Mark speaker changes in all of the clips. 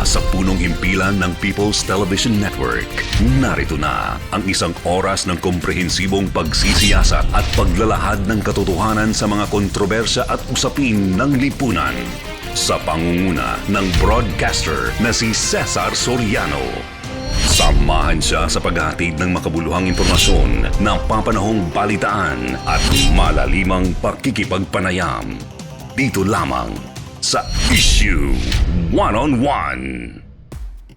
Speaker 1: Mula sa punong himpilan ng People's Television Network, narito na ang isang oras ng komprehensibong pagsisiyasat at paglalahad ng katotohanan sa mga kontrobersya at usapin ng lipunan. Sa pangunguna ng broadcaster na si Cesar Soriano. Samahan siya sa paghatid ng makabuluhang impormasyon, napapanahong balitaan at malalimang pakikipagpanayam. Dito lamang sa Isyu One-on-One.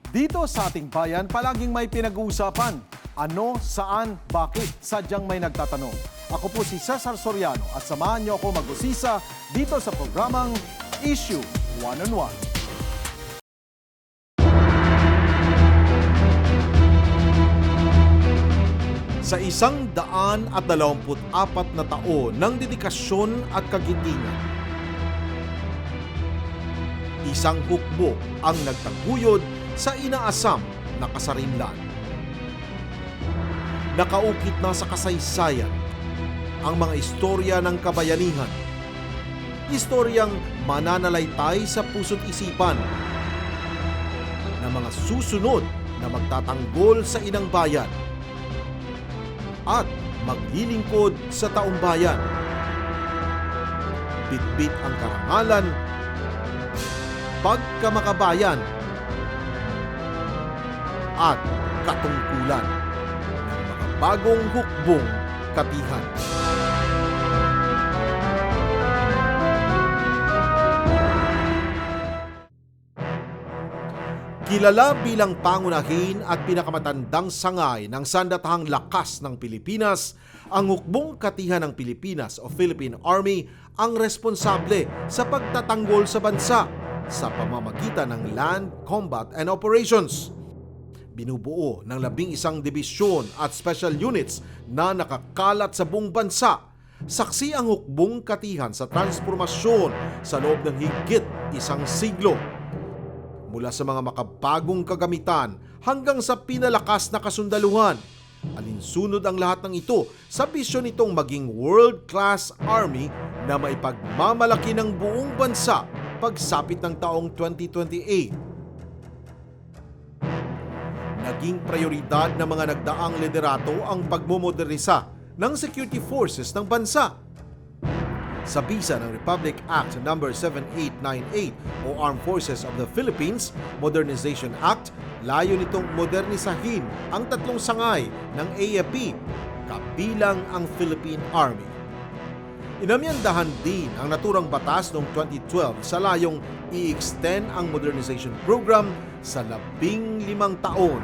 Speaker 2: Dito sa ating bayan, palaging may pinag-uusapan. Ano, saan, bakit? Sadyang may nagtatanong. Ako po si Cesar Soriano at samahan niyo ako mag-usisa dito sa programang Isyu One-on-One. Sa 124 na taon ng dedikasyon at kagitingan, isang hukbo ang nagtaguyod sa inaasam na kasarinlan. Nakaukit na sa kasaysayan ang mga istorya ng kabayanihan, istoryang mananalaytay sa puso't isipan na mga susunod na magtatanggol sa inang bayan at maglilingkod sa taong bayan. Bitbit ang karangalan, pagkamakabayan at katungkulan ng mga bagong hukbong Katihan. Kilala bilang pangunahin at pinakamatandang sangay ng sandatahang lakas ng Pilipinas, ang Hukbong Katihan ng Pilipinas o Philippine Army ang responsable sa pagtatanggol sa bansa sa pamamagitan ng Land, Combat and Operations. Binubuo ng 11 dibisyon at special units na nakakalat sa buong bansa. Saksi ang Hukbong Katihan sa transformasyon sa loob ng higit isang siglo. Mula sa mga makabagong kagamitan hanggang sa pinalakas na kasundaluhan. Alinsunod ang lahat ng ito sa bisyon nitong maging world-class army na maipagmamalaki ng buong bansa pagsapit ng taong 2028. Naging prioridad ng mga nagdaang liderato ang pagmomodernisa ng security forces ng bansa. Sa bisa ng Republic Act No. 7898 o Armed Forces of the Philippines Modernization Act, layo nitong modernisahin ang tatlong sangay ng AFP, kabilang ang Philippine Army. Inamyandahan din ang naturang batas noong 2012 sa layong i-extend ang modernization program sa 15 taon.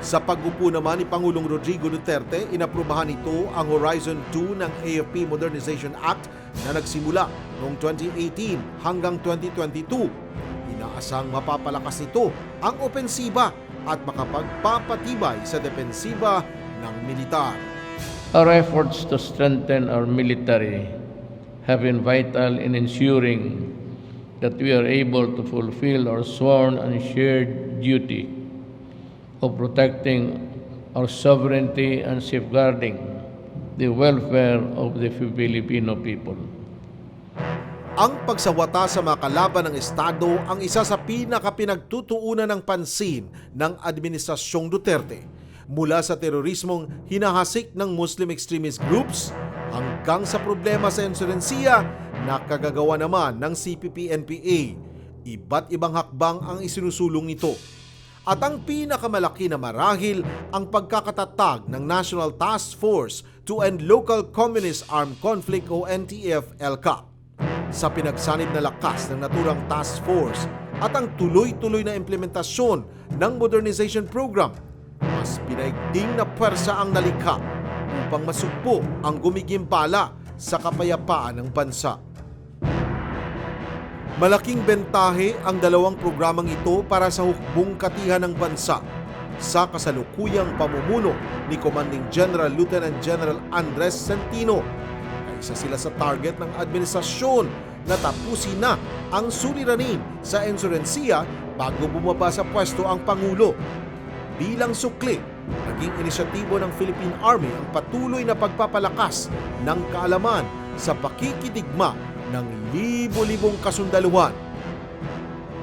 Speaker 2: Sa pag-upo naman ni Pangulong Rodrigo Duterte, inaprubahan ito ang Horizon 2 ng AFP Modernization Act na nagsimula noong 2018 hanggang 2022. Inaasang mapapalakas nito ang opensiba at makapagpapatibay sa depensiba ng militar.
Speaker 3: Our efforts to strengthen our military have been vital in ensuring that we are able to fulfill our sworn and shared duty of protecting our sovereignty and safeguarding the welfare of the Filipino people.
Speaker 2: Ang pagsawata sa mga kalaban ng Estado ang isa sa pinakapinagtutuunan ng pansin ng Administrasyong Duterte. Mula sa terorismong hinahasik ng Muslim extremist groups hanggang sa problema sa insurensiya na kagagawa naman ng CPPNPA. Iba't ibang hakbang ang isinusulong nito. At ang pinakamalaki na marahil ang pagkakatatag ng National Task Force to End Local Communist Armed Conflict o NTF-ELCA. Sa pinagsanib na lakas ng naturang task force at ang tuloy-tuloy na implementasyon ng modernization program, mas pinaigting na pwersa ang nalikha upang masugpo ang gumigimbala sa kapayapaan ng bansa. Malaking bentahe ang dalawang programang ito para sa hukbong katihan ng bansa sa kasalukuyang pamumuno ni Commanding General Lieutenant General Andres Centino. Kaisa sila sa target ng administrasyon na tapusin na ang suliranin sa insurensiya bago bumaba sa pwesto ang Pangulo. Bilang sukli, naging inisyatibo ng Philippine Army ang patuloy na pagpapalakas ng kaalaman sa pakikidigma ng libo-libong kasundaluhan.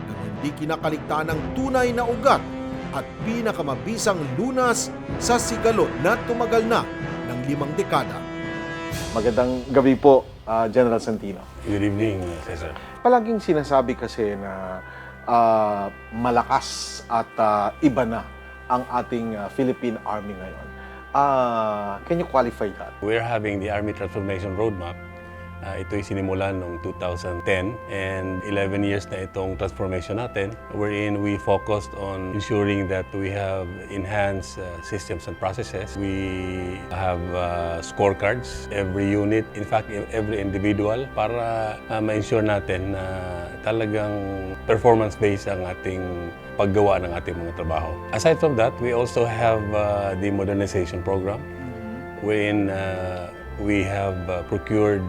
Speaker 2: Nang di kinakaligtaan ng tunay na ugat at pinakamabisang lunas sa sigalot na tumagal na ng 5 dekada.
Speaker 4: Magandang gabi po, General Santino.
Speaker 5: Good evening, Cesar.
Speaker 4: Palaging sinasabi kasi na malakas at iba na ang ating Philippine Army ngayon. Can you qualify that?
Speaker 5: We're having the Army Transformation Roadmap. Ito'y sinimulan noong 2010 and 11 years na itong transformation natin wherein we focused on ensuring that we have enhanced systems and processes. We have scorecards, every unit, in fact, every individual para ma-ensure natin na talagang performance-based ang ating paggawa ng ating mga trabaho. Aside from that, we also have the modernization program wherein we have procured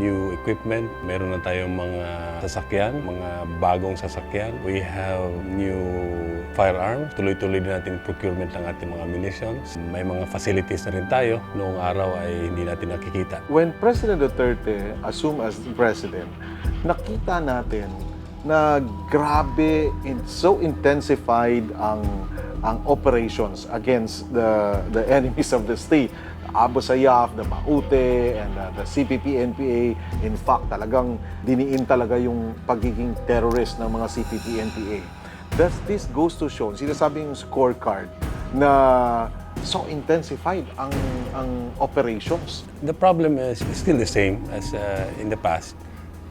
Speaker 5: new equipment. Meron na tayong mga sasakyan, mga bagong sasakyan. We have new firearms. Tuloy-tuloy din natin procurement ng ating mga munitions. May mga facilities na rin tayo. Noong araw ay hindi natin nakikita.
Speaker 4: When President Duterte assumed as president, nakita natin na grabe, so intensified ang operations against the enemies of the state. Abu Sayyaf, the Maute, and the CPPNPA. In fact, talagang diniin talaga yung pagiging terrorist ng mga CPPNPA. This goes to show, sinasabing scorecard na so intensified ang operations.
Speaker 5: The problem is still the same as in the past.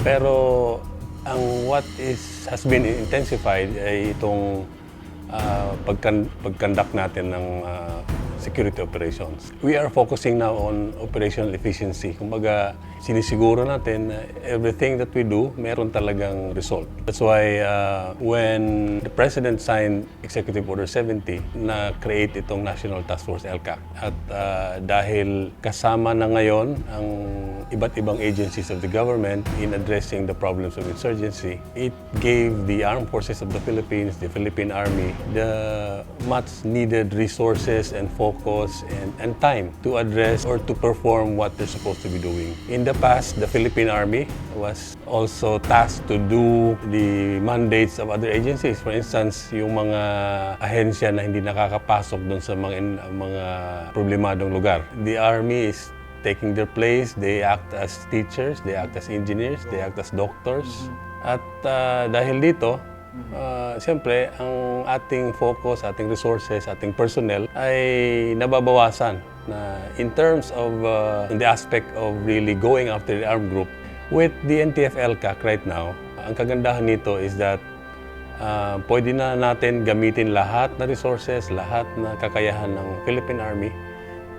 Speaker 5: Pero ang what has been intensified ay itong pagkandak natin ng security operations. We are focusing now on operational efficiency. Kumbaga, sinisiguro natin na everything that we do, meron talagang result. That's why when the President signed Executive Order 70, na-create itong National Task Force LCAC. At dahil kasama na ngayon ang iba't ibang agencies of the government in addressing the problems of insurgency, it gave the Armed Forces of the Philippines, the Philippine Army, the much-needed resources and focus and time to address or to perform what they're supposed to be doing. In the past, the Philippine Army was also tasked to do the mandates of other agencies. For instance, yung mga ahensya na hindi nakakapasok doon sa mga problemadong lugar. The Army is taking their place. They act as teachers, they act as engineers, they act as doctors. At dahil dito, siyempre, ang ating focus, ating resources, ating personnel ay nababawasan na in terms of in the aspect of really going after the armed group. With the NTF-LCAC right now, ang kagandahan nito is that pwede na natin gamitin lahat na resources, lahat na kakayahan ng Philippine Army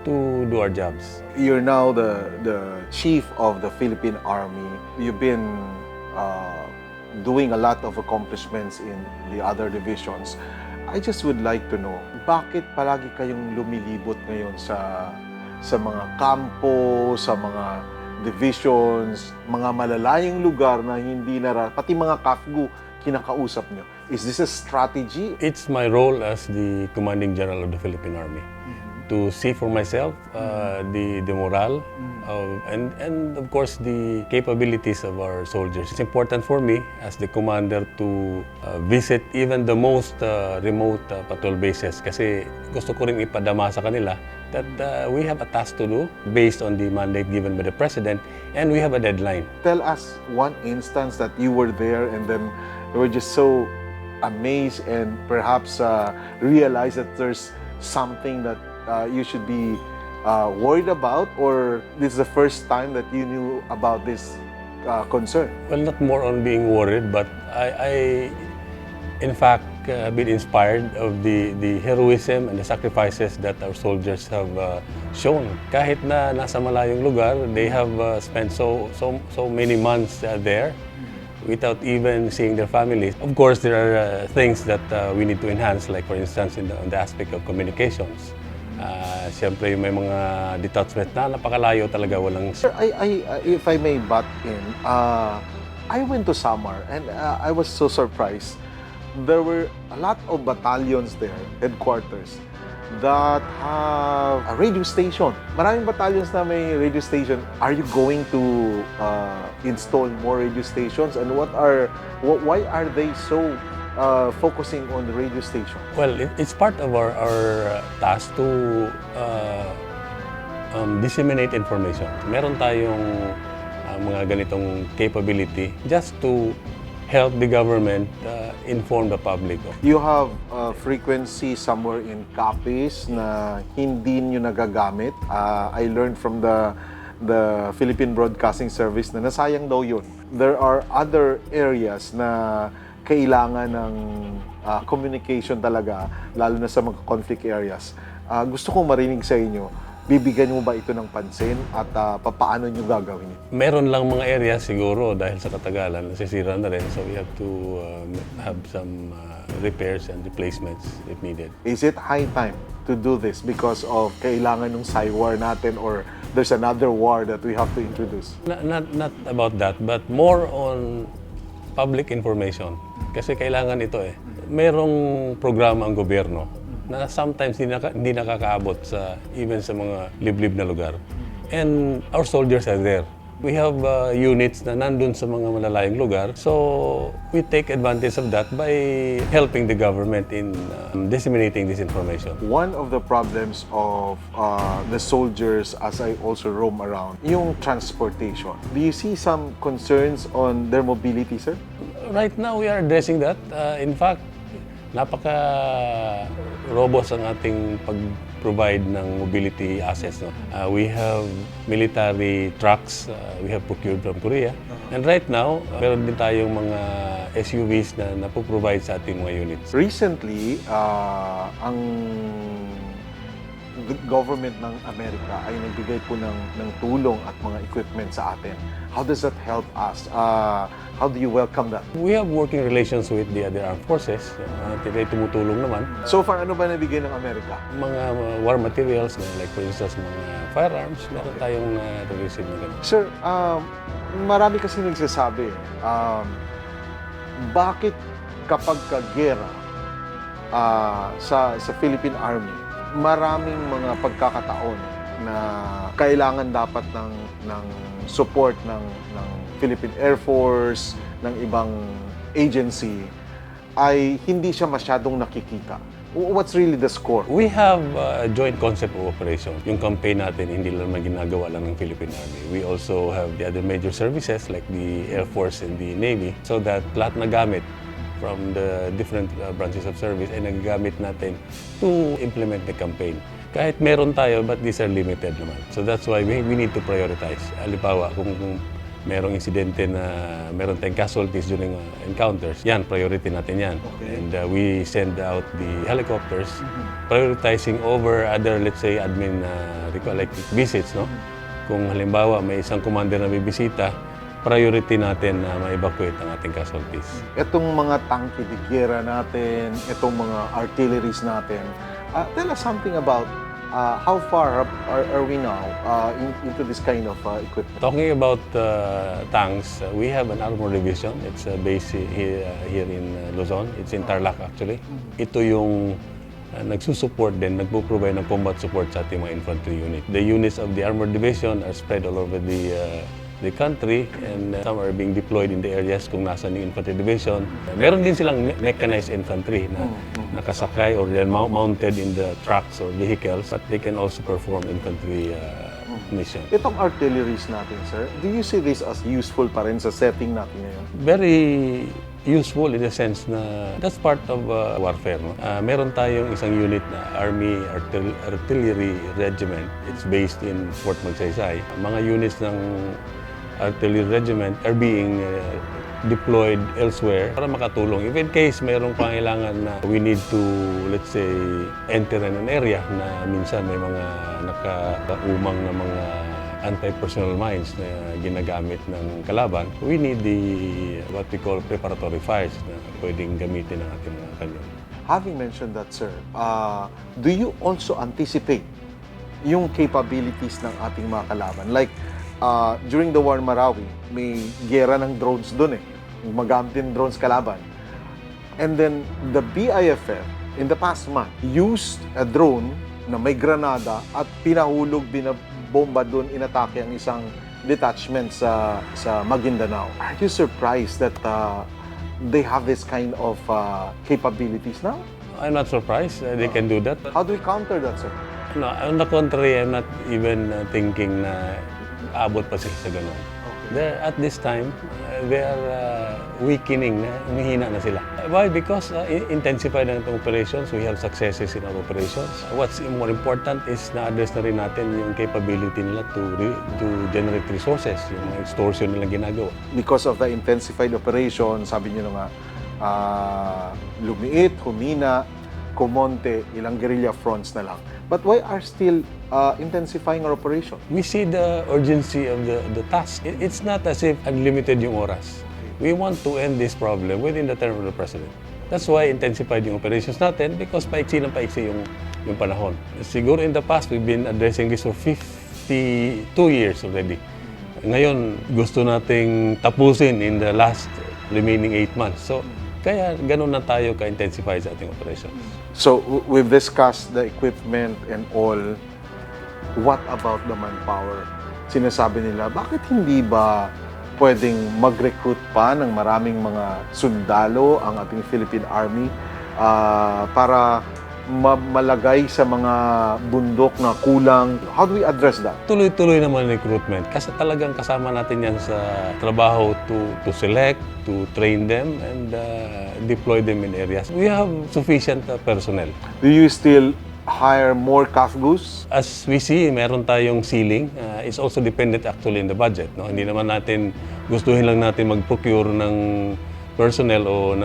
Speaker 5: to do our jobs.
Speaker 4: You're now the chief of the Philippine Army. You've been doing a lot of accomplishments in the other divisions. I just would like to know, bakit palagi kayong lumilibot ngayon sa mga kampo, sa mga divisions, mga malalayong lugar na hindi pati mga KAFGU kinakausap nyo? Is this a strategy?
Speaker 5: It's my role as the Commanding General of the Philippine Army to see for myself the morale and of course the capabilities of our soldiers. It's important for me as the commander to visit even the most remote patrol bases kasi gusto ko rin ipadama sa kanila that we have a task to do based on the mandate given by the President and we have a deadline.
Speaker 4: Tell us one instance that you were there and then you were just so amazed and perhaps realized that there's something that you should be worried about, or this is the first time that you knew about this concern?
Speaker 5: Well, not more on being worried, but I in fact, been inspired of the heroism and the sacrifices that our soldiers have shown. Kahit na nasa malayong lugar, they have spent so many months there without even seeing their families. Of course, there are things that we need to enhance, like for instance, in the aspect of communications. Siyempre, may mga detachment na napakalayo talaga, walang...
Speaker 4: Sir, if I may butt in, I went to Samar and I was so surprised. There were a lot of battalions there, headquarters, that have a radio station. Maraming battalions na may radio station. Are you going to install more radio stations? And why are they so focusing on the radio station?
Speaker 5: Well, it's part of our task to disseminate information. Meron tayong mga ganitong capability just to help the government inform the public.
Speaker 4: You have frequency somewhere in copies na hindi nyo nagagamit. I learned from the Philippine Broadcasting Service na nasayang daw yun. There are other areas na kailangan ng communication talaga, lalo na sa mga conflict areas. Gusto kong marinig sa inyo, bibigyan mo ba ito ng pansin at paano nyo gagawin ito?
Speaker 5: Meron lang mga area siguro dahil sa katagalan, nasisira na rin. So we have to have some repairs and replacements if needed.
Speaker 4: Is it high time to do this because of kailangan ng war natin or there's another war that we have to introduce?
Speaker 5: Not about that, but more on public information. Kasi kailangan ito eh. Merong programa ang gobyerno na sometimes hindi nakakaabot even sa mga liblib na lugar. And our soldiers are there. We have units na nandun sa mga malalayong lugar. So we take advantage of that by helping the government in disseminating this information.
Speaker 4: One of the problems of the soldiers as I also roam around, yung transportation. Do you see some concerns on their mobility, sir?
Speaker 5: Right now, we are addressing that. In fact, napaka-robust ang ating pag-provide ng mobility assets. No? We have military trucks we have procured from Korea. And right now, meron din tayong mga SUVs na napoprovide sa ating mga units.
Speaker 4: Recently, ang government ng Amerika ay nagbigay po ng tulong at mga equipment sa atin. How does that help us? How do you welcome that?
Speaker 5: We have working relations with the other armed forces. Tumutulong naman.
Speaker 4: So far, ano ba nabigay ng Amerika?
Speaker 5: Mga war materials, like for instance, mga firearms, meron tayong receive na ganun.
Speaker 4: Sir, marami kasi nagsasabi, bakit kapag kagera sa Philippine Army, maraming mga pagkakataon na kailangan dapat ng support ng Philippine Air Force, ng ibang agency, ay hindi siya masyadong nakikita. What's really the score?
Speaker 5: We have a joint concept of operation. Yung campaign natin, hindi lang ginagawa lang ng Philippine Army. We also have the other major services like the Air Force and the Navy so that lahat na gamit from the different branches of service ay nagagamit natin to implement the campaign. Kahit meron tayo, but these are limited naman. So that's why we need to prioritize. Halimbawa, kung merong insidente na meron tayong casualties during encounters, yan, priority natin yan. Okay. And we send out the helicopters, prioritizing over other, let's say, admin like visits, no? Kung halimbawa may isang commander na bibisita, priority natin na ma-evacuate ang ating casualties.
Speaker 4: Itong mga tangke de guerra natin, itong mga artilleries natin, tell us something about how far are we now into this kind of equipment?
Speaker 5: Talking about tanks, we have an armor division. It's based here in Luzon. It's in Tarlac actually. Ito yung nagsusupport din, nagpo-provide ng combat support sa ating mga infantry unit. The units of the armor division are spread all over the country and some are being deployed in the areas kung nasan yung infantry division. Meron din silang mechanized infantry na nakasakay or they're mounted in the trucks or vehicles, but they can also perform infantry mission.
Speaker 4: Itong artilleries natin, sir, do you see this as useful pa rin sa setting natin ngayon?
Speaker 5: Very useful in the sense na that's part of warfare. No? Meron tayong isang unit na Army Artillery Regiment. It's based in Fort Magsaysay. Mga units ng Artillery Regiment are being deployed elsewhere para makatulong. If in case mayroong pangailangan na we need to, let's say, enter in an area na minsan may mga nakaumang na mga anti-personnel mines na ginagamit ng kalaban, we need what we call preparatory fires na pwedeng gamitin ng ating mga kanyon.
Speaker 4: Having mentioned that, sir, do you also anticipate yung capabilities ng ating mga kalaban? Like, during the war in Marawi, may gera ng drones doon eh. Magamit din drones kalaban. And then, the BIFF, in the past month, used a drone na may granada at pinahulog, binabomba doon, inatake ang isang detachment sa Maguindanao. Are you surprised that they have this kind of capabilities now?
Speaker 5: I'm not surprised they can do that.
Speaker 4: How do we counter that, sir?
Speaker 5: No, on the contrary, I'm not even thinking na abot pa sila sa ganun. They're, at this time, they are weakening na, umihina na sila. Why? Because intensified na itong operations, we have successes in our operations. What's more important is na-address na rin natin yung capability nila to generate resources, yung mga extortion nilang ginagawa.
Speaker 4: Because of the intensified operation, sabi niyo nga, lumiit, humina, kumonte, ilang guerrilla fronts na lang. But why are still intensifying our operation?
Speaker 5: We see the urgency of the task. It's not as if unlimited yung oras. We want to end this problem within the term of the President. That's why intensified yung operations natin because paiksi ng paiksi yung panahon. Siguro in the past, we've been addressing this for 52 years already. Ngayon, gusto nating tapusin in the last remaining 8 months. So, kaya ganun na tayo ka-intensify sa ating operations.
Speaker 4: So, we've discussed the equipment and all. What about the manpower? Sinasabi nila, bakit hindi ba pwedeng mag-recruit pa ng maraming mga sundalo ang ating Philippine Army para malagay sa mga bundok na kulang? How do we address that?
Speaker 5: Tuloy-tuloy naman ang recruitment kasi talagang kasama natin yan sa trabaho to select, to train them, and deploy them in areas. We have sufficient personnel.
Speaker 4: Do you still hire more kafgus?
Speaker 5: As we see, meron tayong ceiling. It's also dependent actually in the budget. No? Hindi naman natin, gustuhin lang natin mag-procure ng personnel o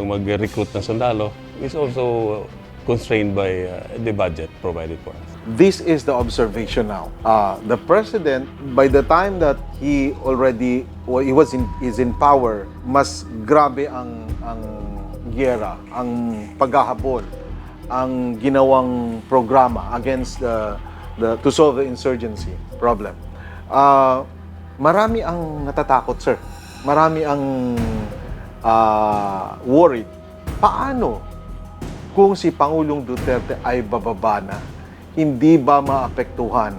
Speaker 5: mag-recruit ng sundalo. It's also constrained by the budget provided for us.
Speaker 4: This is the observation now. The President, by the time that he is in power, mas grabe ang giyera, ang paghahabol, ang ginawang programa against to solve the insurgency problem. Marami ang natatakot, sir. Marami ang worried. Paano kung si Pangulong Duterte ay bababa na? Hindi ba maapektuhan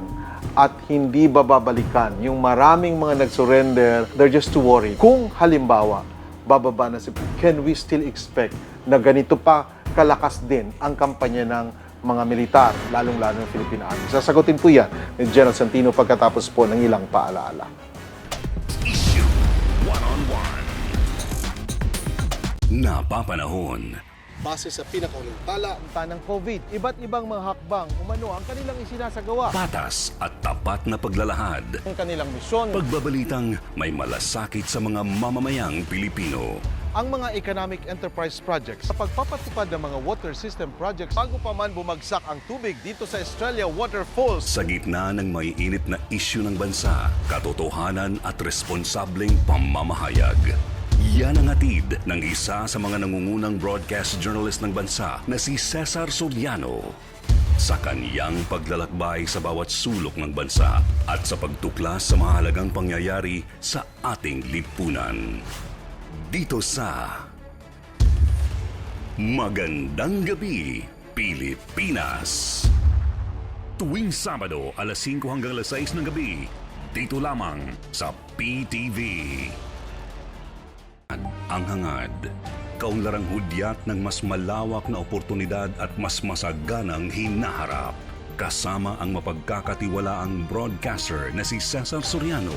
Speaker 4: at hindi ba babalikan yung maraming mga nag-surrender? They're just too worried. Kung halimbawa, bababa na si, can we still expect na ganito pa kalakas din ang kampanya ng mga militar, lalong-lalo ng Philippine Army? Sasagutin po yan ni General Santino pagkatapos po ng ilang paalaala.
Speaker 1: Isyu One-on-One. Napapanahon.
Speaker 2: Base sa pinakauling talata ng COVID, iba't ibang mga hakbang umano ang kanilang isinasagawa.
Speaker 1: Patas at tapat na paglalahad.
Speaker 2: Ang kanilang misyon,
Speaker 1: Pagbabalitang may malasakit sa mga mamamayang Pilipino.
Speaker 2: ang mga economic enterprise projects sa pagpapatupad ng mga water system projects bago pa man bumagsak ang tubig dito sa Estrella Waterfalls.
Speaker 1: Sa gitna ng may init na isyu ng bansa, katotohanan at responsableng pamamahayag. Yan ang hatid ng isa sa mga nangungunang broadcast journalist ng bansa na si Cesar Soriano. Sa kaniyang paglalakbay sa bawat sulok ng bansa at sa pagtuklas sa mahalagang pangyayari sa ating lipunan. Dito sa Magandang Gabi Pilipinas. Tuwing Sabado, alas 5 hanggang alas 6 ng gabi, dito lamang sa PTV. Ang hangad, kaunlarang hudyat ng mas malawak na oportunidad at mas masaganang hinaharap. Kasama ang mapagkakatiwalaang broadcaster na si Cesar Soriano.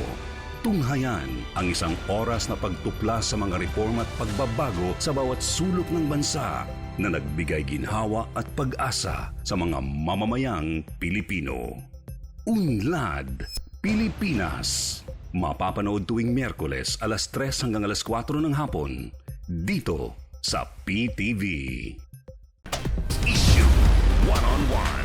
Speaker 1: Tunghayan ang isang oras na pagtuklas sa mga reforma at pagbabago sa bawat sulok ng bansa na nagbigay ginhawa at pag-asa sa mga mamamayang Pilipino. Unlad Pilipinas. Mapapanood tuwing Miyerkules alas 3 hanggang alas 4 ng hapon dito sa PTV. Isyu One-on-One.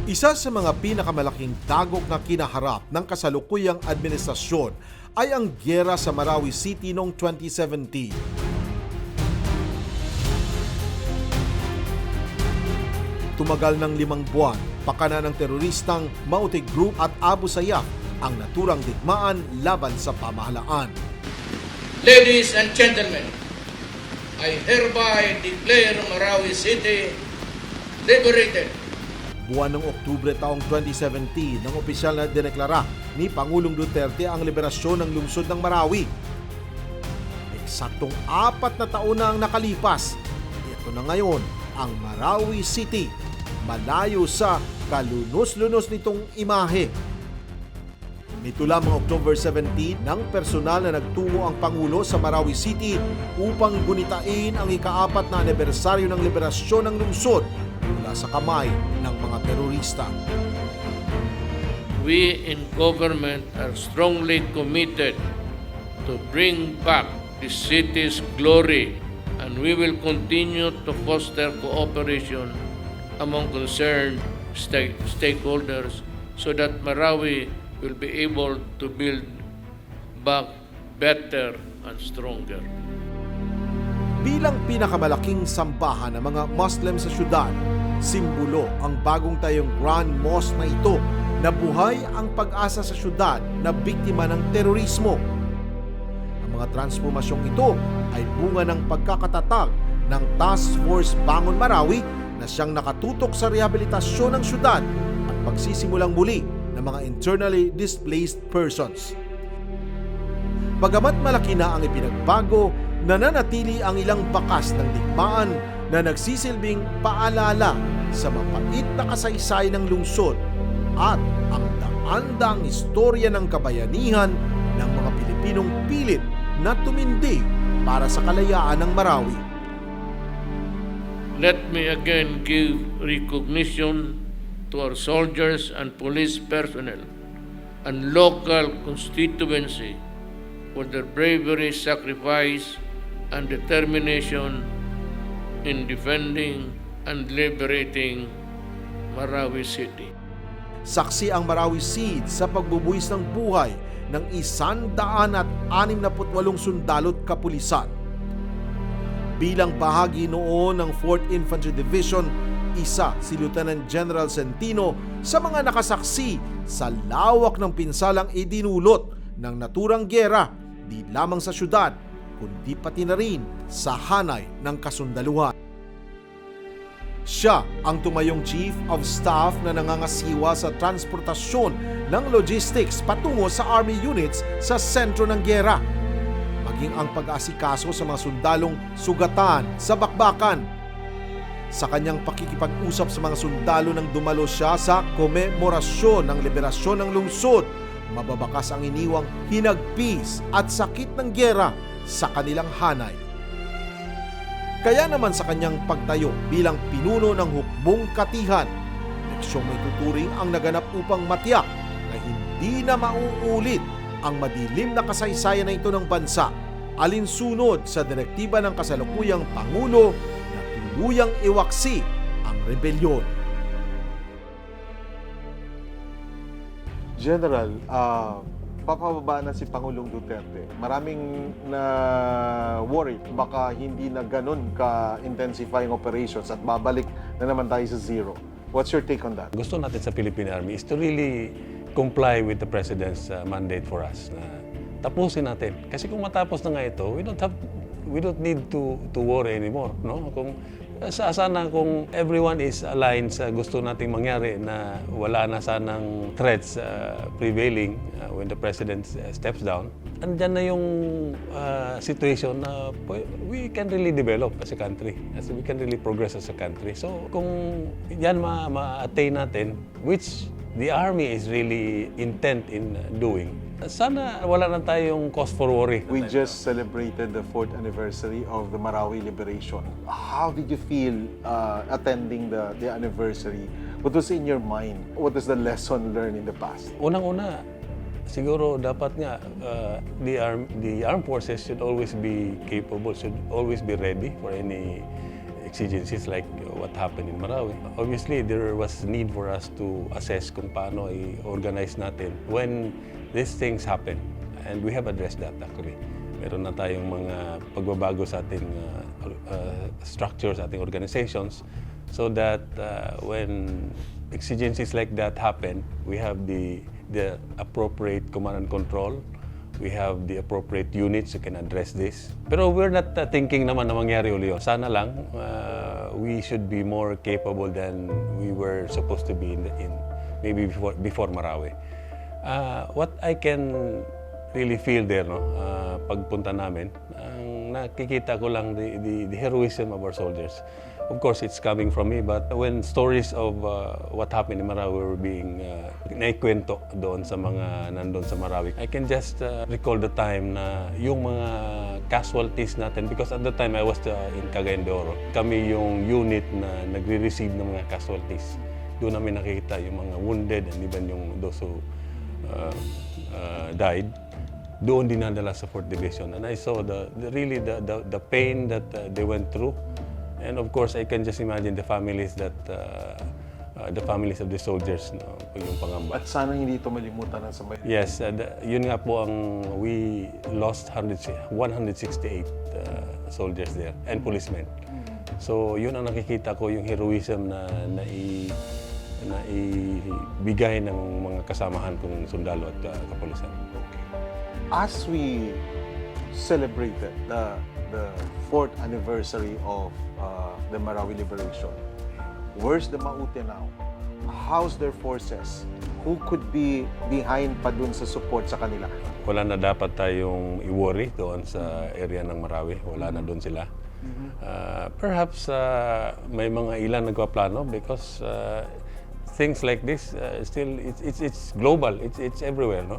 Speaker 2: Isa sa mga pinakamalaking dagok na kinaharap ng kasalukuyang administrasyon ay ang gyera sa Marawi City noong 2017. Tumagal ng 5 buwan, pakana ng teroristang Mautic Group at Abu Sayyaf ang naturang digmaan laban sa pamahalaan.
Speaker 6: Ladies and gentlemen,
Speaker 3: I hereby declare Marawi City liberated.
Speaker 2: Buwan ng Oktubre taong 2017 nang opisyal na dineklara ni Pangulong Duterte ang liberasyon ng lungsod ng Marawi. Eksaktong 4 na taon na ang nakalipas. Ito na ngayon ang Marawi City, malayo sa kalunos-lunos nitong imahe. Nito lamang October 17 nang personal na nagtungo ang Pangulo sa Marawi City upang gunitain ang ika-4 na anibersaryo ng liberasyon ng lungsod mula sa kamay ng mga terorista.
Speaker 3: We in government are strongly committed to bring back the city's glory, and we will continue to foster cooperation among concerned stakeholders so that Marawi will be able to build back better and stronger.
Speaker 2: Bilang pinakamalaking sambahan ng mga Muslim sa syudad, simbolo ang bagong tayong Grand Mosque na ito na buhay ang pag-asa sa syudad na biktima ng terorismo. Ang mga transformasyong ito ay bunga ng pagkakatatag ng Task Force Bangon Marawi na siyang nakatutok sa rehabilitasyon ng syudad at pagsisimulang muli ng mga internally displaced persons. Bagamat malaki na ang ipinagbago, nananatili ang ilang bakas ng digmaan na nagsisilbing paalala sa mapait na kasaysayan ng lungsod at ang daan-daang istorya ng kabayanihan ng mga Pilipinong pilit na tumindig para sa kalayaan ng Marawi.
Speaker 3: Let me again give recognition to our soldiers and police personnel and local constituency for their bravery, sacrifice, and determination in defending and liberating Marawi City.
Speaker 2: Saksi ang Marawi Seed sa pagbubuhis ng buhay ng 168 sundalo't kapulisan. Bilang bahagi noon ng 4th Infantry Division, isa si Lieutenant General Centino sa mga nakasaksi sa lawak ng pinsalang idinulot ng naturang gyera di lamang sa syudad kundi pati na rin sa hanay ng kasundaluhan. Siya ang tumayong Chief of Staff na nangangasiwa sa transportasyon ng logistics patungo sa Army units sa sentro ng gyera, maging ang pag-aasikaso sa mga sundalong sugatan sa bakbakan. Sa kanyang pakikipag-usap sa mga sundalo nang dumalo siya sa komemorasyon ng liberasyon ng lungsod, mababakas ang iniwang hinagpis at sakit ng gyera sa kanilang hanay. Kaya naman sa kanyang pagtayo bilang pinuno ng Hukbong Katihan, leksyong may tuturing ang naganap upang matiyak na hindi na mauulit ang madilim na kasaysayan na ito ng bansa, alinsunod sa direktiba ng kasalukuyang Pangulo na tuluyang iwaksi ang rebelyon.
Speaker 4: General, papababa na si Pangulong Duterte. Maraming na worried baka hindi na ganun ka-intensifying operations at babalik na naman tayo sa zero. What's your take on that?
Speaker 5: Gusto natin sa Philippine Army is to really comply with the President's mandate for us. Na tapusin natin. Kasi kung matapos na nga ito, we don't need to worry anymore. No? Sana kung everyone is aligned sa gusto nating mangyari na wala na sanang threats prevailing when the President steps down, andyan na yung situation na we can really develop as a country, as we can really progress as a country. So kung yan ma-attain natin, which the Army is really intent in doing, sana wala na tayong cause for worry.
Speaker 4: We just celebrated the 4th anniversary of the Marawi liberation. How did you feel attending the anniversary? What was in your mind? What is the lesson learned in the past?
Speaker 5: Unang-una, siguro dapat nga the armed forces should always be capable, should always be ready for any exigencies like what happened in Marawi. Obviously, there was need for us to assess kung paano i-organize natin when these things happen. And we have addressed that actually. Meron na tayong mga pagbabago sa ating structures, ating organizations, so that when exigencies like that happen, we have the appropriate command and control We have the appropriate units who can address this. Pero we're not thinking naman na mangyari uli yun. Sana lang, we should be more capable than we were supposed to be in maybe before Marawi. What I can really feel there, no, pagpunta namin, ang nakikita ko lang the heroism of our soldiers. Of course, it's coming from me, but when stories of what happened in Marawi were being naikwento doon sa mga nandun sa Marawi, I can just recall the time na yung mga casualties natin, because at the time I was in Cagayan de Oro. Kami yung unit na nagre-receive ng mga casualties. Doon namin nakikita yung mga wounded and even yung those who died. Doon dinadala sa 4th Division. And I saw the pain that they went through. And of course, I can just imagine the families of the soldiers, no, yung pangamba.
Speaker 4: At sana hindi ito malimutan ng sabay.
Speaker 5: Yes, yun nga po we lost 168 soldiers there and policemen. So yun ang nakikita ko, yung heroism na ibigay ng mga kasamahan kong sundalo at kapulisan.
Speaker 4: As we celebrated the 4th anniversary of the Marawi liberation, where's the Maute now? How's their forces? Who could be behind pa dun sa support sa kanila?
Speaker 5: Wala na dapat tayong i-worry doon sa area ng Marawi. Wala na doon sila. Perhaps may mga ilan nagpaplano because things like this still it's global. It's everywhere, no?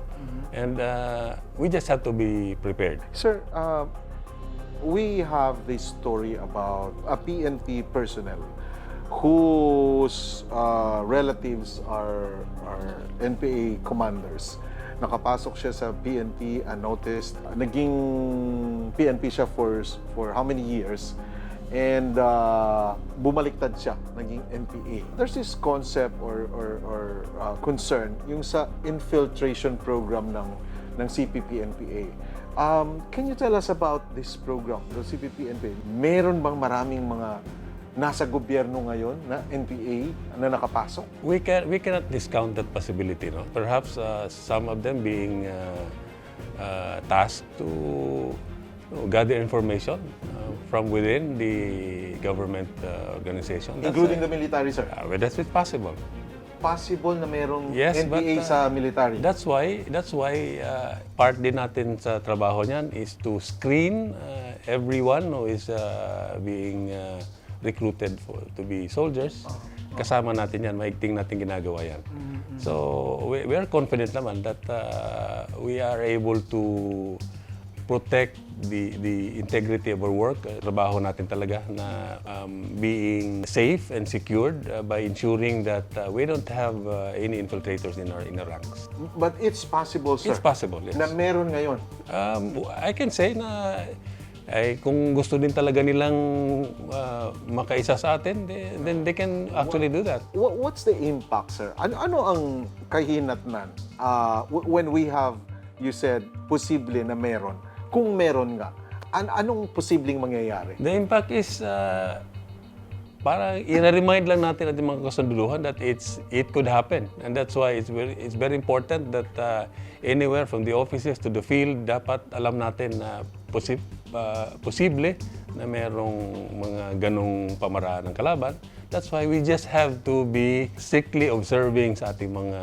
Speaker 5: And we just have to be prepared.
Speaker 4: Sir, we have this story about a PNP personnel whose relatives are NPA commanders. Nakapasok siya sa PNP unnoticed. Naging PNP siya for how many years? And bumaliktad siya, naging NPA. There's this concept or concern yung sa infiltration program ng CPPNPA. Can you tell us about this program, the CPPNPA? Meron bang maraming mga nasa gobyerno ngayon na NPA na nakapasok?
Speaker 5: We cannot discount that possibility, no? Perhaps some of them being tasked to gather information from within the government organization.
Speaker 4: Including the military, sir?
Speaker 5: Well, that's possible.
Speaker 4: Possible na merong
Speaker 5: Yes,
Speaker 4: NPA
Speaker 5: but,
Speaker 4: sa military?
Speaker 5: That's why part din natin sa trabaho niyan is to screen everyone who is being recruited to be soldiers. Kasama natin yan, maigting natin ginagawa yan. So we are confident naman that we are able to protect the integrity of our work. Trabaho natin talaga na being safe and secured by ensuring that we don't have any infiltrators in our ranks.
Speaker 4: But it's possible, sir?
Speaker 5: It's possible, yes.
Speaker 4: Na meron ngayon?
Speaker 5: I can say na kung gusto din talaga nilang makaisa sa atin, then they can actually do that.
Speaker 4: What's the impact, sir? Ano ang kahinatnan when we have, you said, posible na meron? Kung meron nga, anong posibleng mangyayari?
Speaker 5: The impact is parang i-remind lang natin ating mga kasunduluhan that it could happen. And that's why it's very important that anywhere from the offices to the field, dapat alam natin na posible na merong mga ganong pamaraan ng kalaban. That's why we just have to be strictly observing sa ating mga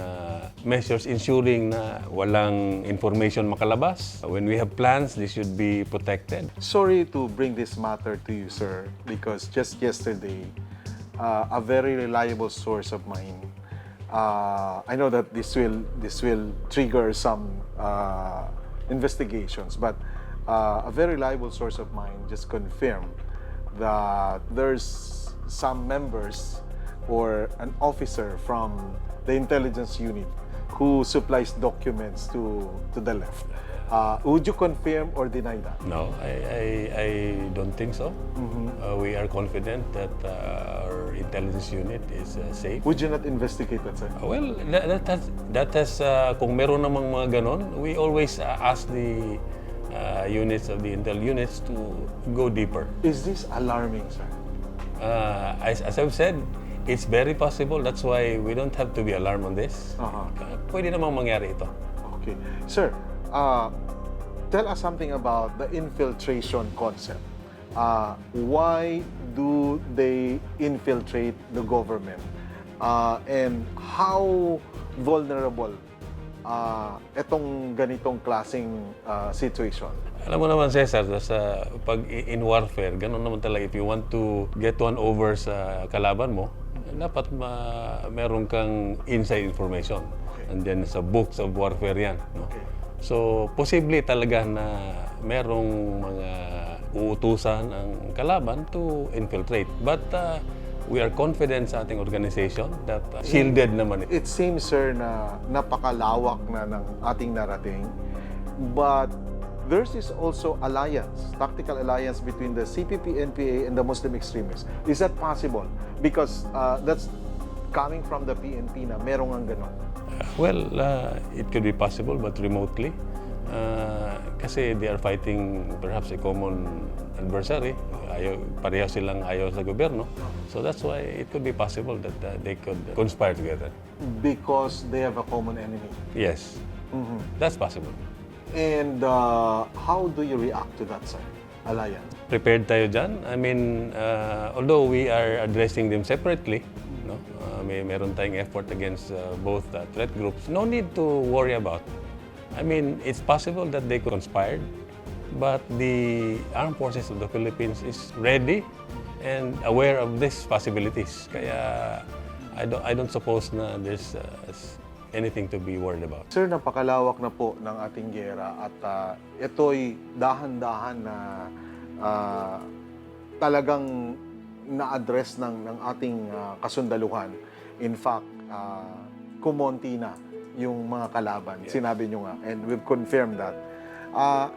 Speaker 5: measures, ensuring na walang information makalabas. When we have plans, they should be protected.
Speaker 4: Sorry to bring this matter to you, sir, because just yesterday, a very reliable source of mine, I know that this will trigger some investigations, but a very reliable source of mine just confirmed that there's some members or an officer from the intelligence unit who supplies documents to the left. Would you confirm or deny that?
Speaker 5: No, I don't think so. We are confident that our intelligence unit is safe.
Speaker 4: Would you not investigate that, sir?
Speaker 5: Well, that has kung meron namang mga ganon, we always ask the units of the intel units to go deeper.
Speaker 4: Is this alarming, sir?
Speaker 5: As I've said, it's very possible. That's why we don't have to be alarmed on this. Pwede namang mangyari ito.
Speaker 4: Okay. Sir, tell us something about the infiltration concept. Why do they infiltrate the government? And how vulnerable itong ganitong klaseng situation?
Speaker 5: Alam mo naman, Cesar, sa pag in warfare, ganun naman talaga. If you want to get one over sa kalaban mo, dapat meron kang inside information. And then sa books of warfare yan. No? So, posible talaga na merong mga uutusan ang kalaban to infiltrate. But we are confident sa ating organization that shielded naman ito.
Speaker 4: It seems, sir, na napakalawak na ng ating narating. But there's is also alliance, tactical alliance between the CPPNPA and the Muslim extremists. Is that possible? Because that's coming from the PNP na merong ang ganon.
Speaker 5: Well, it could be possible, but remotely. Kasi they are fighting perhaps a common adversary. Pareho silang ayaw sa gobyerno. So that's why it could be possible that they could conspire together.
Speaker 4: Because they have a common enemy.
Speaker 5: Yes, that's possible.
Speaker 4: And how do you react to that, sir? Alliance.
Speaker 5: Prepared tayo dyan. I mean, although we are addressing them separately, no? Meron tayong effort against both threat groups. No need to worry about. I mean, it's possible that they conspired, but the armed forces of the Philippines is ready and aware of these possibilities. Kaya I don't suppose na there's anything to be worried about.
Speaker 4: Sir, napakalawak na po ng ating giyera at ito'y dahan-dahan na talagang na-address ng ating kasundaluhan. In fact, kumonti na yung mga kalaban. Yes. Sinabi nyo nga, and we've confirmed that.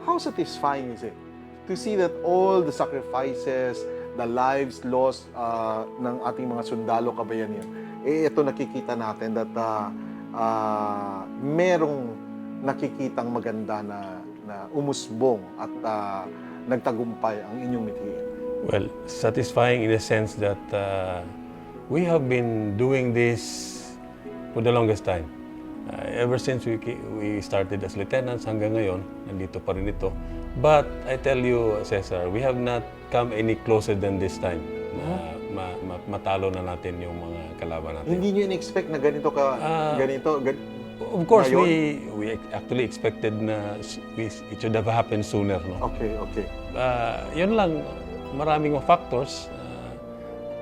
Speaker 4: How satisfying is it to see that all the sacrifices, the lives lost ng ating mga sundalo kabayanihan, ito nakikita natin that merong nakikitang maganda na umusbong at nagtagumpay ang inyong mithiin?
Speaker 5: Well, satisfying in the sense that we have been doing this for the longest time. Ever since we started as lieutenants hanggang ngayon, nandito pa rin ito. But I tell you, Cesar, we have not come any closer than this time na matalo na natin yung mga kalaban natin.
Speaker 4: Hindi nyo in-expect na ganito
Speaker 5: Of course,
Speaker 4: ngayon?
Speaker 5: we actually expected na it should have happened sooner. No?
Speaker 4: Okay.
Speaker 5: Yun lang, maraming factors.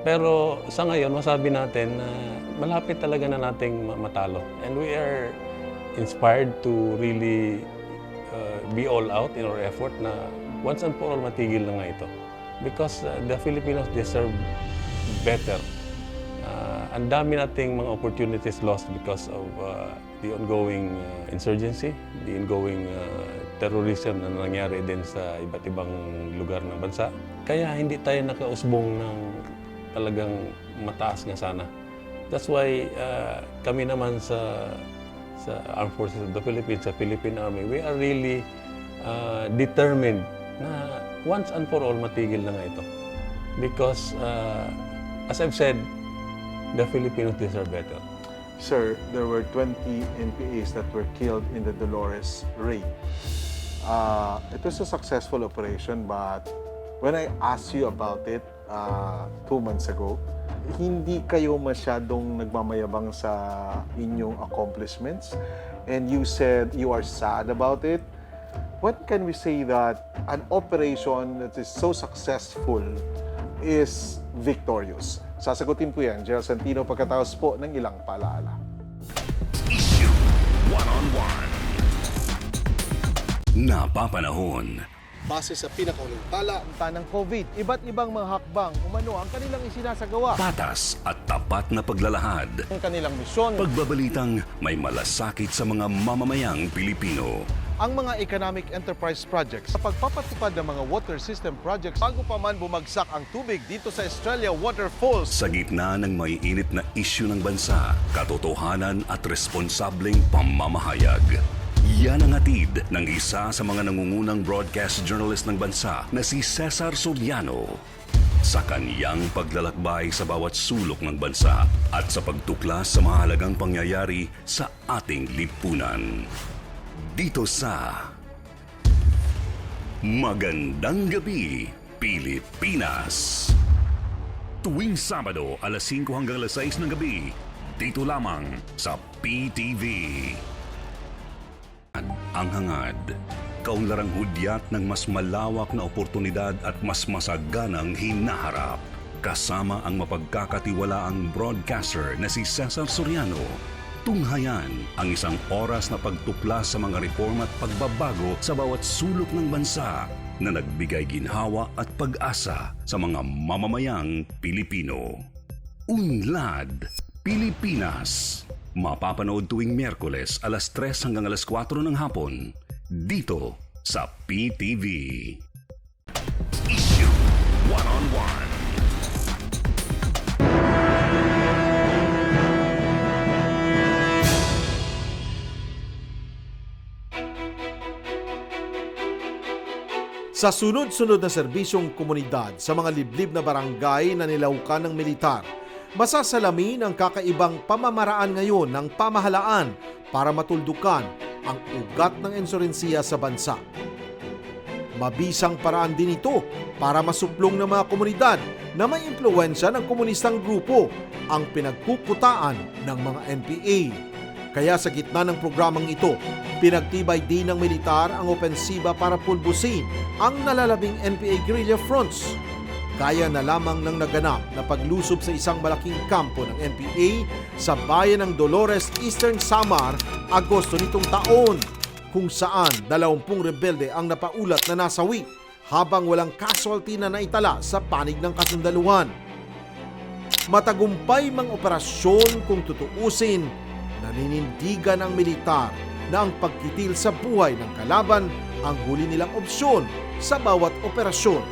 Speaker 5: Pero sa ngayon, masabi natin na malapit talaga na nating matalo. And we are inspired to really be all out in our effort na once and for all matigil na nga ito. Because the Filipinos deserve better. Ang dami nating mga opportunities lost because of the ongoing insurgency, the ongoing terrorism na nangyari din sa iba't ibang lugar ng bansa. Kaya hindi tayo nakausbong ng talagang mataas nga sana. That's why kami naman sa Armed Forces of the Philippines, sa Philippine Army, we are really determined na once and for all matigil na nga ito. Because as I've said, the Filipinos deserve better.
Speaker 4: Sir, there were 20 NPAs that were killed in the Dolores raid. It was a successful operation, but when I asked you about it 2 months ago, hindi kayo masyadong nagmamayabang sa inyong accomplishments, and you said you are sad about it. What can we say that an operation that is so successful is victorious? Sasagutin po yan, Gerald Santino, pagkatapos po ng ilang paalaala.
Speaker 1: Isyu One-on-One. Napapanahon.
Speaker 2: Base sa pinakahuling talaanta ng COVID, iba't ibang mga hakbang umano ang kanilang isinasagawa.
Speaker 1: Patas at tapat na paglalahad.
Speaker 2: Ang kanilang misyon,
Speaker 1: Pagbabalitang may malasakit sa mga mamamayang Pilipino.
Speaker 2: ang mga economic enterprise projects sa pagpapatupad ng mga water system projects bago pa man bumagsak ang tubig dito sa Australia Waterfalls.
Speaker 1: Sa gitna ng maiinit na isyu ng bansa, katotohanan at responsableng pamamahayag. Yan ang hatid ng isa sa mga nangungunang broadcast journalist ng bansa na si Cesar Soriano. Sa kaniyang paglalakbay sa bawat sulok ng bansa at sa pagtuklas sa mahalagang pangyayari sa ating lipunan. Dito sa Magandang Gabi Pilipinas. Tuwing Sabado, alas 5 hanggang alas 6 ng gabi, dito lamang sa PTV. Ang hangad, kaunlarang hudyat ng mas malawak na oportunidad at mas masaganang hinaharap. Kasama ang mapagkakatiwalaang broadcaster na si Cesar Soriano. Tunghayan ang isang oras na pagtuklas sa mga reforma at pagbabago sa bawat sulok ng bansa na nagbigay ginhawa at pag-asa sa mga mamamayang Pilipino. Unlad Pilipinas. Mapapanood tuwing Miyerkules alas 3 hanggang alas 4 ng hapon dito sa PTV. Isyu One-on-One.
Speaker 2: Sa sunod-sunod na serbisyong komunidad sa mga liblib na barangay na nilaukan ng militar, masasalamin ang kakaibang pamamaraan ngayon ng pamahalaan para matuldukan ang ugat ng insurensiya sa bansa. Mabisang paraan din ito para masuplong ng mga komunidad na may impluwensya ng komunistang grupo ang pinagkukutaan ng mga NPA. Kaya sa gitna ng programang ito, pinagtibay din ng militar ang opensiba para pulbusin ang nalalabing NPA guerrilla fronts. Kaya na lamang ng naganap na paglusob sa isang malaking kampo ng NPA sa bayan ng Dolores, Eastern Samar, Agosto nitong taon, kung saan 20 rebelde ang napaulat na nasawi habang walang casualty na naitala sa panig ng kasundaluhan. Matagumpay mang operasyon kung tutuusin, naninindigan ang militar na ang pagkitil sa buhay ng kalaban ang huli nilang opsyon sa bawat operasyon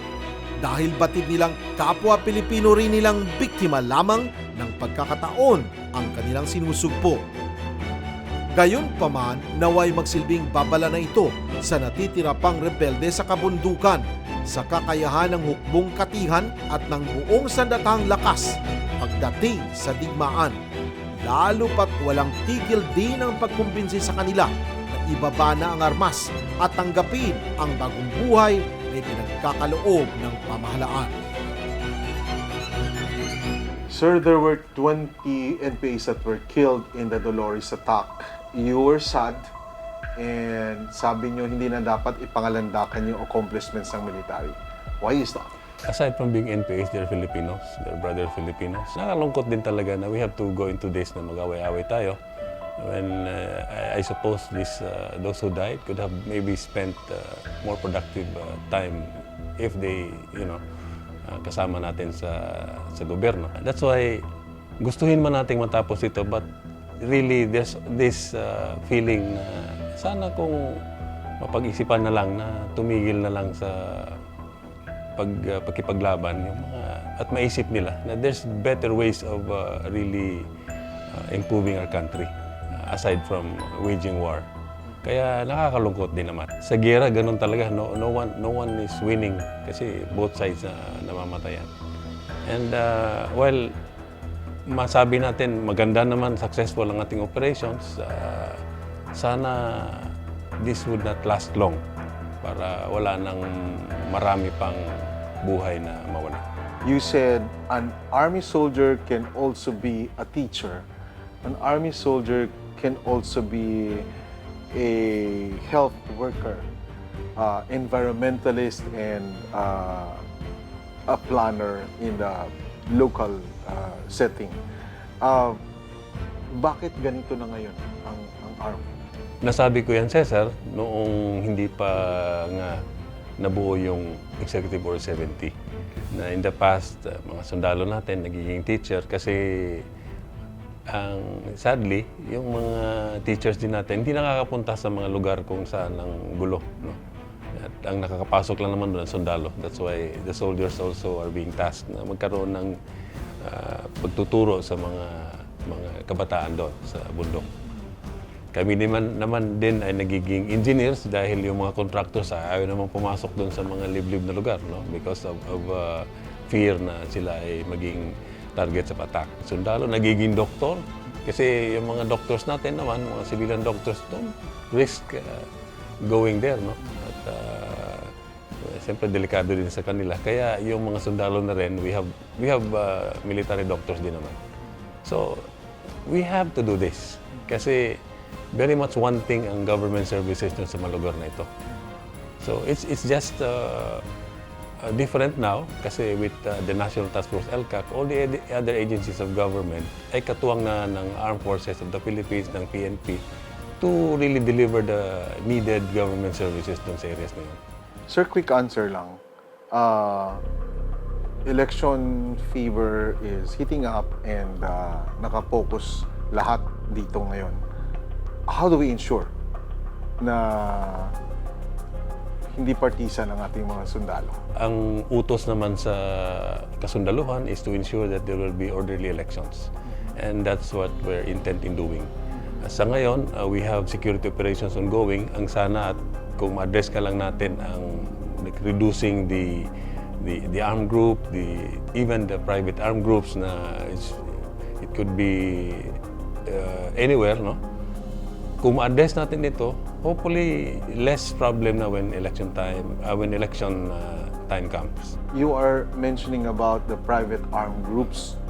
Speaker 2: dahil batid nilang kapwa Pilipino rin nilang biktima lamang ng pagkakataon ang kanilang sinusugpo. Gayunpaman, naway magsilbing babala na ito sa natitira pang rebelde sa kabundukan sa kakayahan ng hukbong Katihan at ng buong sandatahang lakas pagdating sa digmaan. Lalo pat walang tigil din ang pagkumbinsi sa kanila na ibaba na ang armas at tanggapin ang bagong buhay na pinagkakaloob ng pamahalaan.
Speaker 4: Sir, there were 20 NPAs that were killed in the Dolores attack. You were sad and sabi nyo hindi na dapat ipangalandakan yung accomplishments ng military. Why is that?
Speaker 5: Aside from being NPAs, they're Filipinos, they're brother Filipinos. Nakalungkot din talaga na we have to go into this na mag-away-away tayo. When I suppose those who died could have maybe spent more productive time if they, kasama natin sa gobyerno. That's why gustuhin man nating matapos ito, but really there's this feeling na sana kung mapag-isipan na lang na tumigil na lang sa pagkipaglaban yung mga, at maisip nila na there's better ways of really improving our country aside from waging war. Kaya nakakalungkot din naman. Sa giyera, ganun talaga. No one is winning kasi both sides na namamatayan. And while masabi natin maganda naman, successful ang ating operations, sana this would not last long para wala nang marami pang buhay na mawala.
Speaker 4: You said an army soldier can also be a teacher. An army soldier can also be a health worker, environmentalist, and a planner in the local setting. Bakit ganito na ngayon ang army?
Speaker 5: Nasabi ko yan, Cesar, noong hindi pa nga nabuo yung Executive Order 70. Na in the past, mga sundalo natin nagiging teacher kasi sadly, yung mga teachers din natin hindi nakakapunta sa mga lugar kung saan ang gulo. No? At ang nakakapasok lang naman doon ang sundalo. That's why the soldiers also are being tasked na magkaroon ng pagtuturo sa mga kabataan doon sa bundok. Kami naman din ay nagiging engineers dahil yung mga contractors ayaw naman pumasok doon sa mga liblib na lugar, no? Because of fear na sila ay maging target sa attack. Sundalo, nagiging doktor kasi yung mga doctors natin naman, mga civilian doctors, don't risk going there, no? At siyempre delikado din sa kanila. Kaya yung mga sundalo na rin, we have military doctors din naman. So, we have to do this. Kasi very much wanting ang government services dun sa mga lugar na ito. So, it's just different now kasi with the National Task Force LCAC, all the other agencies of government ay katuwang na ng Armed Forces of the Philippines, ng PNP, to really deliver the needed government services dun sa areas na yun.
Speaker 4: Sir, quick answer lang. Election fever is heating up and nakapokus lahat dito ngayon. How do we ensure na hindi partisan ang ating mga sundalo?
Speaker 5: Ang utos naman sa kasundaluhan is to ensure that there will be orderly elections. And that's what we're intent in doing. Sa ngayon, we have security operations ongoing. Ang sana at kung ma-address ka lang natin ang reducing the armed group, even the private armed groups na it could be anywhere, no? Kung ma-address natin ito, hopefully less problem na when election time comes.
Speaker 4: You are mentioning about the private armed groups.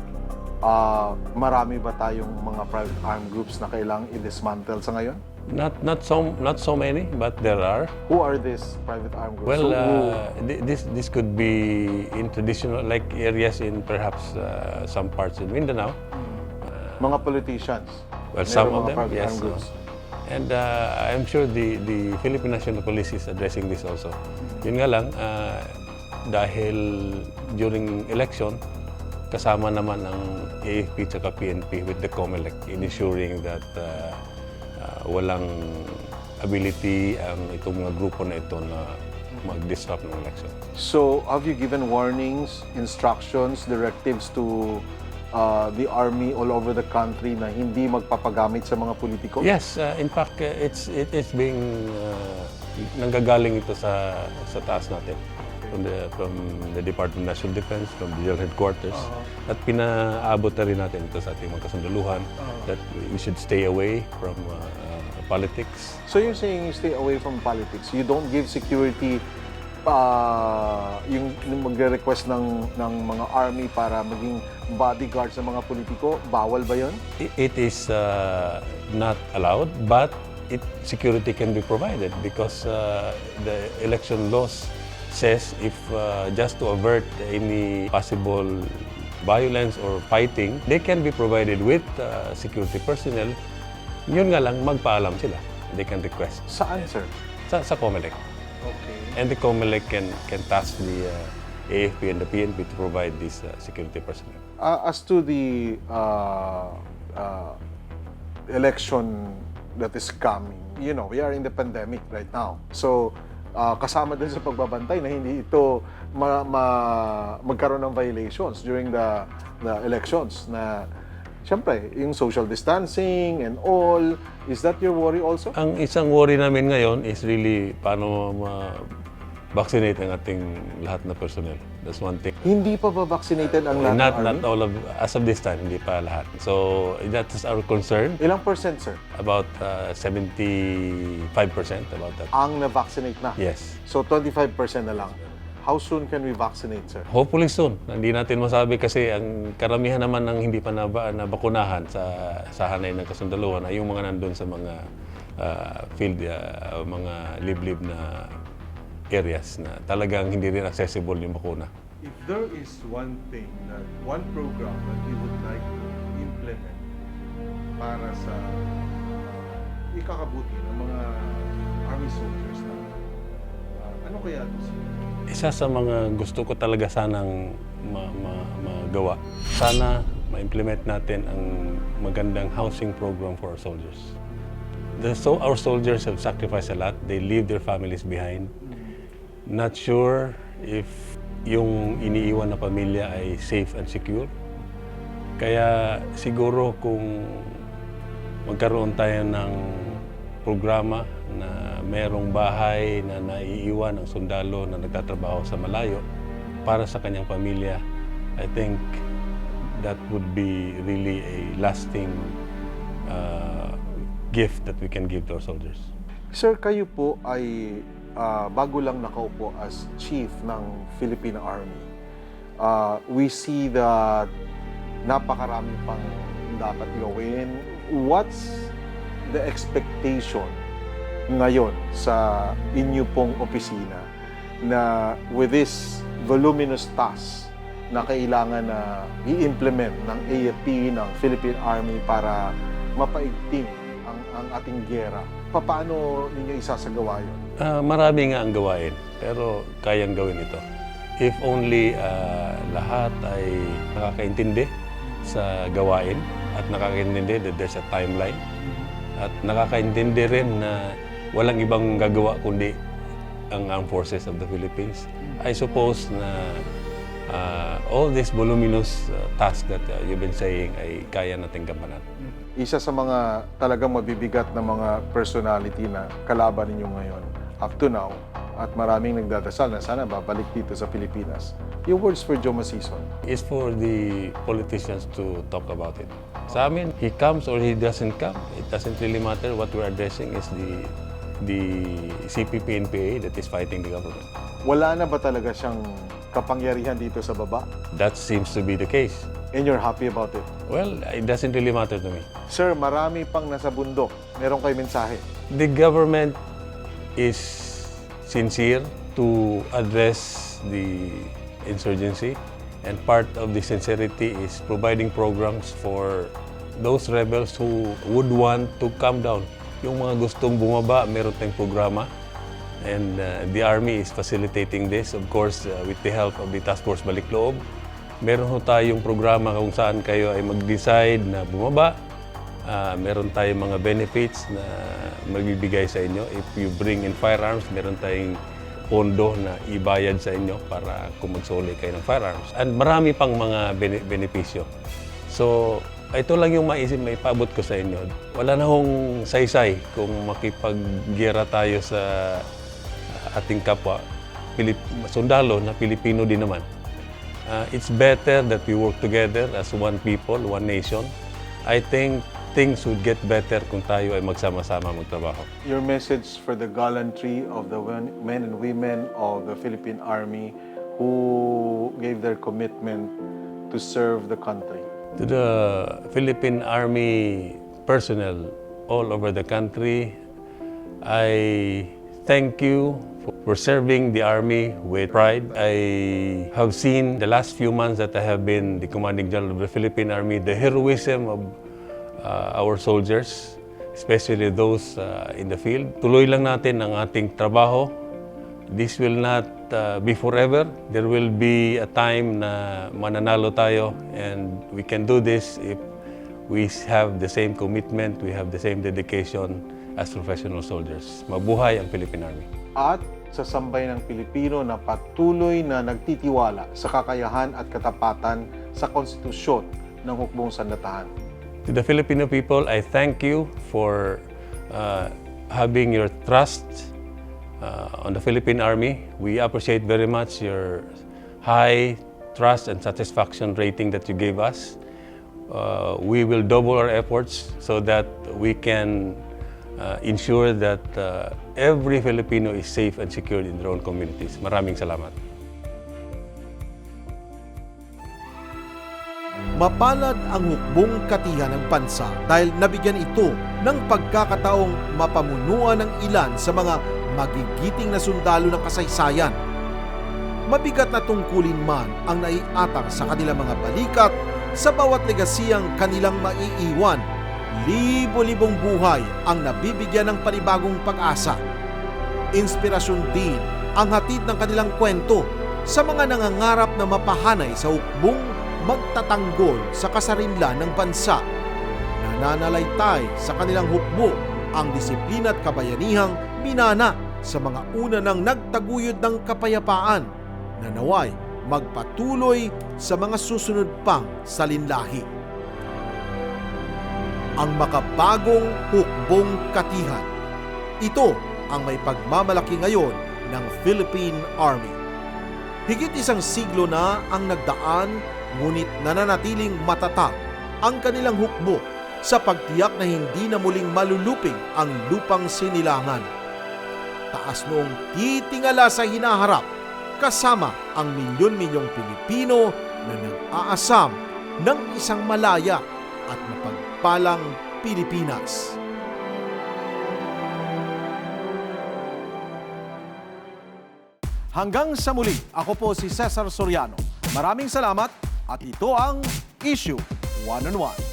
Speaker 4: Marami ba tayong mga private armed groups na kailangang i-dismantle sa ngayon?
Speaker 5: Not so many, but there are.
Speaker 4: Who are these private armed groups?
Speaker 5: Well, this could be in traditional like areas in perhaps some parts in Mindanao.
Speaker 4: Mga politicians.
Speaker 5: Well,
Speaker 4: Meron
Speaker 5: some of
Speaker 4: mga
Speaker 5: them,
Speaker 4: private
Speaker 5: yes.
Speaker 4: armed groups.
Speaker 5: And I'm sure the Philippine National Police is addressing this also. Yun nga lang, dahil during election, kasama naman ang AFP at PNP with the COMELEC in ensuring that walang ability ang itong mga grupo na ito na mag-disrupt ng election.
Speaker 4: So, have you given warnings, instructions, directives to the army all over the country na hindi magpapagamit sa mga politiko?
Speaker 5: Yes, in fact, it's being nanggagaling ito sa taas natin from the Department of National Defense, from the General Headquarters. At pinaabot na rin natin ito sa ating mga kasundaluhan that we should stay away from politics.
Speaker 4: So, you're saying you stay away from politics. You don't give security yung magre-request ng mga army para maging bodyguard sa mga politiko, bawal ba yun?
Speaker 5: It is not allowed, but security can be provided because the election laws says if just to avert any possible violence or fighting, they can be provided with security personnel. Yun nga lang, magpaalam sila. They can request.
Speaker 4: Saan, sir?
Speaker 5: Sa COMELEC.
Speaker 4: Okay.
Speaker 5: And the COMELEC can task the AFP and the PNP to provide this security personnel.
Speaker 4: As to the election that is coming, you know, we are in the pandemic right now. So, kasama din sa pagbabantay na hindi ito magkaroon ng violations during the elections na siyempre, yung social distancing and all, is that your worry also?
Speaker 5: Ang isang worry namin ngayon is really paano vaccinate ang ating lahat na personnel. That's one thing.
Speaker 4: Hindi pa ba vaccinated ang lahat ng army?
Speaker 5: Not all of, as of this time, hindi pa lahat. So, that is our concern.
Speaker 4: Ilang percent, sir?
Speaker 5: About 75% about that.
Speaker 4: Ang na-vaccinate na?
Speaker 5: Yes.
Speaker 4: So, 25% na lang. How soon can we vaccinate, sir?
Speaker 5: Hopefully soon. Hindi natin masabi kasi ang karamihan naman ng hindi pa nabakunahan sa hanay ng kasundaluhan ay yung mga nandun sa mga field, mga liblib na areas na talagang hindi rin accessible yung bakuna.
Speaker 2: If there is one thing, one program that you would like to implement para sa ikakabuti ng mga Army soldiers na, ano kaya ito, sir?
Speaker 5: Isa sa mga gusto ko talaga sanang magawa, sana ma-implement natin ang magandang housing program for our soldiers. So our soldiers have sacrificed a lot. They leave their families behind. Not sure if yung iniiwan na pamilya ay safe and secure. Kaya siguro kung magkaroon tayo ng programa na merong bahay na naiiwan ng sundalo na nagtatrabaho sa malayo para sa kanyang pamilya, I think that would be really a lasting gift that we can give to our soldiers.
Speaker 4: Sir, kayo po ay bago lang nakaupo as Chief ng Philippine Army, we see that napakarami pang dapat gawin. What's the expectation ngayon sa inyo pong opisina na with this voluminous task na kailangan na i-implement ng AFP, ng Philippine Army para mapaigting ang ating giyera? Paano ninyo isasagawa yun?
Speaker 5: Marami nga ang gawain, pero kayang gawin ito. If only lahat ay nakakaintindi sa gawain at nakakaintindi that there's a timeline at nakakaintindi rin na walang ibang gagawa kundi ang Armed Forces of the Philippines. I suppose na all these voluminous tasks that you've been saying ay kaya nating gampanan.
Speaker 4: Isa sa mga talagang mabibigat na mga personality na kalaban ninyo ngayon up to now, at maraming nagdadasal na sana babalik dito sa Pilipinas. Your words for Joe Masison.
Speaker 5: It's for the politicians to talk about it. Sa amin, he comes or he doesn't come, it doesn't really matter. What we're addressing is the CPPNPA that is fighting the government.
Speaker 4: Wala na ba talaga siyang kapangyarihan dito sa baba?
Speaker 5: That seems to be the case.
Speaker 4: And you're happy about it?
Speaker 5: Well, it doesn't really matter to me.
Speaker 4: Sir, marami pang nasa bundok. Meron kayo mensahe?
Speaker 5: The government is sincere to address the insurgency, and part of the sincerity is providing programs for those rebels who would want to come down. Yung mga gustong bumaba, meron tayong programa, and the Army is facilitating this, of course, with the help of the Task Force Balikloob. Meron ho tayong programa kung saan kayo ay mag-decide na bumaba. Meron tayong mga benefits na magbibigay sa inyo. If you bring in firearms, meron tayong pondo na ibayad sa inyo para kung magsuli kayo ng firearms. And marami pang mga benepisyo. So, ito lang yung may paabot ko sa inyo. Wala na hong saysay kung makipag-giyera tayo sa ating kapwa, sundalo na Pilipino din naman. It's better that we work together as one people, one nation. I think things would get better kung tayo ay magsama-sama magtrabaho.
Speaker 4: Your message for the gallantry of the men and women of the Philippine Army who gave their commitment to serve the country.
Speaker 5: To the Philippine Army personnel all over the country, I thank you for serving the Army with pride. I have seen the last few months that I have been the Commanding General of the Philippine Army, the heroism of our soldiers, especially those in the field. Tuloy lang natin ang ating trabaho. This will not be forever. There will be a time na mananalo tayo, and we can do this if we have the same commitment, we have the same dedication as professional soldiers. Mabuhay ang Philippine Army.
Speaker 4: At sa sambay ng Pilipino na patuloy na nagtitiwala sa kakayahan at katapatan sa konstitusyon ng Hukbong Sandatahan.
Speaker 5: To the Filipino people, I thank you for having your trust on the Philippine Army. We appreciate very much your high trust and satisfaction rating that you gave us. We will double our efforts so that we can ensure that every Filipino is safe and secured in their own communities. Maraming salamat.
Speaker 2: Mapalad ang hukbong Katihan ng bansa dahil nabigyan ito ng pagkakataong mapamunuan ng ilan sa mga magigiting na sundalo ng kasaysayan. Mabigat na tungkulin man ang naiatang sa kanilang mga balikat sa bawat legasiyang kanilang maiiwan. Libo-libong buhay ang nabibigyan ng panibagong pag-asa. Inspirasyon din ang hatid ng kanilang kwento sa mga nangangarap na mapahanay sa hukbong magtatanggol sa kasarinlan ng bansa. Nananalaytay sa kanilang hukbo ang disiplina at kabayanihang minana sa mga una ng nagtaguyod ng kapayapaan na naway magpatuloy sa mga susunod pang salinlahi. Ang makabagong hukbong Katihan. Ito ang may pagmamalaki ngayon ng Philippine Army. Higit isang siglo na ang nagdaan, ngunit nananatiling matatag ang kanilang hukbo sa pagtiyak na hindi na muling malulupig ang lupang sinilangan. taas mong titingala sa hinaharap kasama ang milyon-milyong Pilipino na nag-aasam ng isang malaya at mapagpalang Pilipinas. Hanggang sa muli, ako po si Cesar Soriano. Maraming salamat at ito ang Isyu One-on-One.